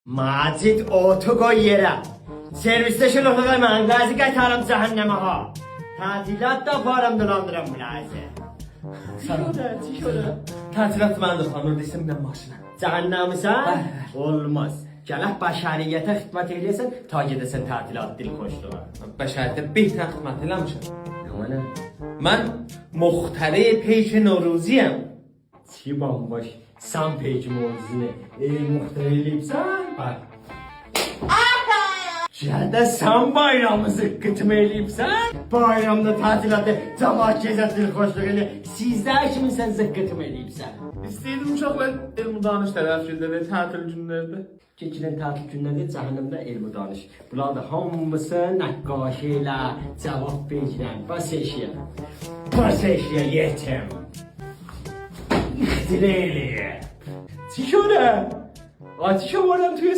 Macid otu koy yere. Serviste şunu koymayın. Gazi qaytarım cehenneme ha. Tatilat da param dolandıram mülayize. Tatilat məndə xanır desəm mən maşına. Cehennemisən? Olmaz. Gələk bəşəriyyətə xidmət edirsən, ta gedəsən tatilat dil xoşluğa. Bəşəriyyətə behtər xidmət eləmişəm. Yamanə. Mən muxtəri peyk Noruziyəm. Çi bomboş. Sen peki mevzunu muhtereliysen? Bəli. Ya da sen bayramı zıkkıtımı eləyibsən? Bayramda tatilatı cemaat gezetir hoşluğunu sizler kimin sen zıkkıtımı eləyibsən? İstəyirdim uşaqlar elm danış tərəfində və tətil günlərdə. Keçilən tatil günlərdə cəhənnəmdə elmi danış. Bunlar da hamısı nəqqaşı ilə cavab verirəm. Bas eşiyə. Bas eşiyə yetim. İxtira eləyir. چی شده؟ آتیش آوردم توی